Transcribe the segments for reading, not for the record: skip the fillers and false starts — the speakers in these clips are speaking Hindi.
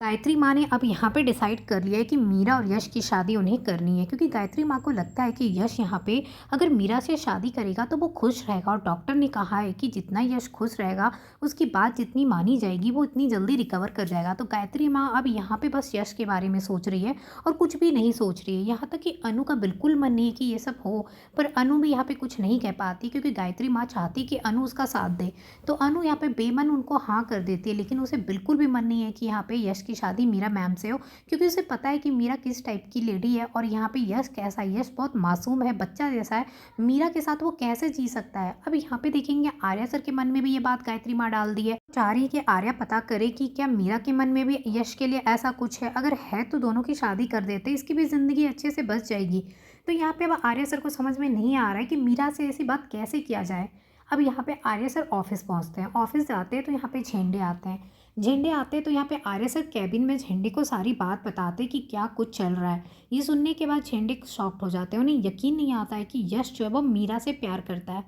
गायत्री माँ ने अब यहाँ पे डिसाइड कर लिया है कि मीरा और यश की शादी उन्हें करनी है, क्योंकि गायत्री माँ को लगता है कि यश यहाँ पे अगर मीरा से शादी करेगा तो वो खुश रहेगा, और डॉक्टर ने कहा है कि जितना यश खुश रहेगा उसकी बात जितनी मानी जाएगी वो इतनी जल्दी रिकवर कर जाएगा। तो गायत्री माँ अब यहाँ पे बस यश के बारे में सोच रही है और कुछ भी नहीं सोच रही है। यहाँ तक कि अनु का बिल्कुल मन नहीं है कि ये सब हो, पर अनु भी यहाँ पे कुछ नहीं कह पाती, क्योंकि गायत्री माँ चाहती कि अनु उसका साथ दे। तो अनु यहाँ पे बेमन उनको हाँ कर देती है, लेकिन उसे बिल्कुल भी मन नहीं है कि यहाँ पे यश की शादी मीरा मैम से हो, क्योंकि उसे पता है कि मीरा किस टाइप की लेडी है और यहाँ पे यश कैसा है। यश बहुत मासूम है, बच्चा जैसा है, मीरा के साथ वो कैसे जी सकता है। अब यहाँ पे देखेंगे आर्या सर के मन में भी ये बात गायत्री माँ डाल दी है। चाह रही है कि आर्या पता करे कि क्या मीरा के मन में भी यश के लिए ऐसा कुछ है, अगर है तो दोनों की शादी कर देते, इसकी भी जिंदगी अच्छे से बच जाएगी। तो यहाँ पे अब आर्या सर को समझ में नहीं आ रहा है कि मीरा से ऐसी बात कैसे किया जाए। अब यहाँ पे आर्या सर ऑफिस पहुँचते हैं, ऑफिस जाते हैं तो यहाँ पे झेंडे आते हैं। झेंडे आते हैं तो यहाँ पे आर्या सर कैबिन में झेंडे को सारी बात बताते कि क्या कुछ चल रहा है। ये सुनने के बाद झेंडे शॉक्ड हो जाते हैं, उन्हें यकीन नहीं आता है कि यश जो है वो मीरा से प्यार करता है।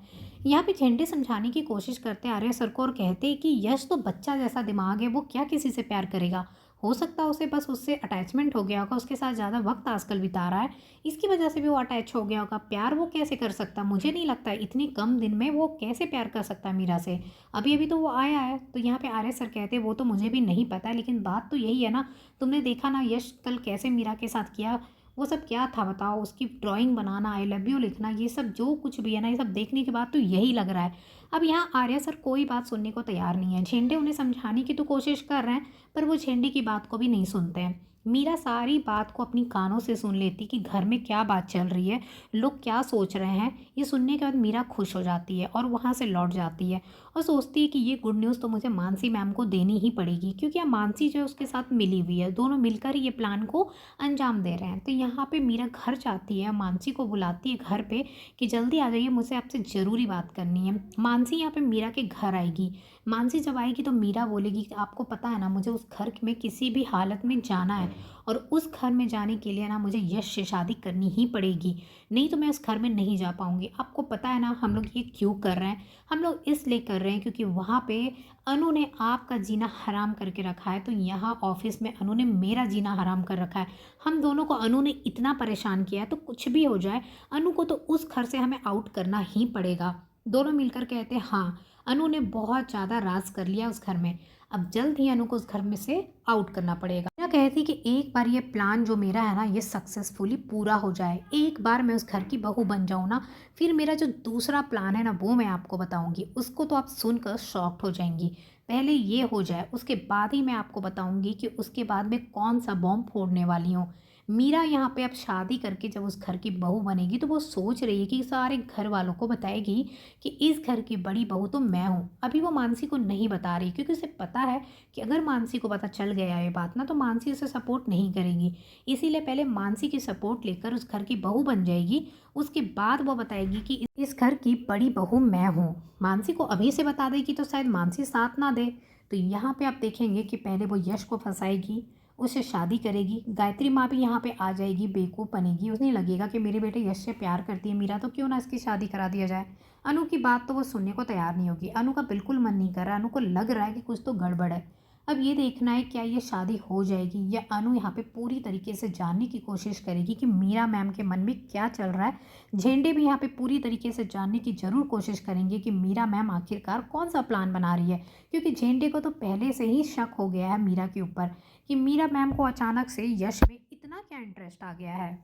यहाँ पे झेंडे समझाने की कोशिश करते हैं आर्या सर को और कहते हैं कि यश तो बच्चा जैसा दिमाग है, वो क्या किसी से प्यार करेगा। हो सकता है उसे बस उससे अटैचमेंट हो गया होगा, उसके साथ ज़्यादा वक्त आजकल बिता रहा है, इसकी वजह से भी वो अटैच हो गया होगा। प्यार वो कैसे कर सकता, मुझे नहीं लगता इतनी कम दिन में वो कैसे प्यार कर सकता है मीरा से। अभी अभी तो वो आया है। तो यहाँ पे आर्य सर कहते हैं वो तो मुझे भी नहीं पता है, लेकिन बात तो यही है ना, तुमने देखा ना यश कल कैसे मीरा के साथ किया, वो सब क्या था बताओ। उसकी drawing banana, I love you लिखना, ये सब जो कुछ भी है ना, ये सब देखने के बाद तो यही लग रहा है। अब यहाँ आर्या सर कोई बात सुनने को तैयार नहीं है। झेंडे उन्हें समझाने की तो कोशिश कर रहे हैं, पर वो झेंडे की बात को भी नहीं सुनते हैं। मीरा सारी बात को अपनी कानों से सुन लेती कि घर में क्या बात चल रही है, लोग क्या सोच रहे हैं। ये सुनने के बाद मीरा खुश हो जाती है और वहाँ से लौट जाती है और सोचती है कि ये गुड न्यूज़ तो मुझे मानसी मैम को देनी ही पड़ेगी, क्योंकि अब मानसी जो है उसके साथ मिली हुई है, दोनों मिलकर ही ये प्लान को अंजाम दे रहे हैं। तो यहाँ पे मीरा घर जाती है, मानसी को बुलाती है घर पे कि जल्दी आ जाइए, मुझसे आपसे ज़रूरी बात करनी है। मानसी यहाँ पे मीरा के घर आएगी। मानसी जब आएगी तो मीरा बोलेगी कि आपको पता है ना, मुझे उस घर में किसी भी हालत में जाना है, और उस घर में जाने के लिए ना मुझे यश से शादी करनी ही पड़ेगी, नहीं तो मैं उस घर में नहीं जा पाऊँगी। आपको पता है ना हम लोग ये क्यों कर रहे हैं, हम लोग इसलिए कर रहे हैं क्योंकि वहाँ पे अनु ने आपका जीना हराम करके रखा है, तो यहाँ ऑफिस में अनु ने मेरा जीना हराम कर रखा है। हम दोनों को अनु ने इतना परेशान किया है, तो कुछ भी हो जाए अनु को तो उस घर से हमें आउट करना ही पड़ेगा। दोनों मिलकर कहते हैं हाँ, अनु ने बहुत ज़्यादा राज कर लिया उस घर में, अब जल्द ही अनु को उस घर में से आउट करना पड़ेगा। मैं कहती कि एक बार ये प्लान जो मेरा है ना, ये सक्सेसफुली पूरा हो जाए, एक बार मैं उस घर की बहू बन जाऊँ ना, फिर मेरा जो दूसरा प्लान है ना वो मैं आपको बताऊंगी, उसको तो आप सुनकर शॉक्ड हो जाएंगी। पहले ये हो जाए, उसके बाद ही मैं आपको बताऊंगी कि उसके बाद मैं कौन सा बॉम्ब फोड़ने वाली हूँ। मीरा यहाँ पे अब शादी करके जब उस घर की बहू बनेगी तो वो सोच रही है कि सारे घर वालों को बताएगी कि इस घर की बड़ी बहू तो मैं हूँ। अभी वो मानसी को नहीं बता रही, क्योंकि उसे पता है कि अगर मानसी को पता चल गया ये बात ना, तो मानसी उसे सपोर्ट नहीं करेगी। इसीलिए पहले मानसी की सपोर्ट लेकर उस घर की बहू बन जाएगी, उसके बाद वो बताएगी कि इस घर की बड़ी बहू मैं हूँ। मानसी को अभी से बता देगी तो शायद मानसी साथ ना दे। तो यहाँ पे आप देखेंगे कि पहले वो यश को फंसाएगी, उससे शादी करेगी। गायत्री माँ भी यहाँ पे आ जाएगी, बेवकूफ़ बनेगी, उन्हें लगेगा कि मेरे बेटे यश से प्यार करती है मीरा, तो क्यों ना इसकी शादी करा दिया जाए। अनु की बात तो वो सुनने को तैयार नहीं होगी, अनु का बिल्कुल मन नहीं कर रहा, अनु को लग रहा है कि कुछ तो गड़बड़ है। अब ये देखना है क्या ये शादी हो जाएगी, या अनु यहाँ पे पूरी तरीके से जानने की कोशिश करेगी कि मीरा मैम के मन में क्या चल रहा है। झेंडे भी यहाँ पे पूरी तरीके से जानने की ज़रूर कोशिश करेंगे कि मीरा मैम आखिरकार कौन सा प्लान बना रही है, क्योंकि झेंडे को तो पहले से ही शक हो गया है मीरा के ऊपर कि मीरा मैम को अचानक से यश में इतना क्या इंटरेस्ट आ गया है।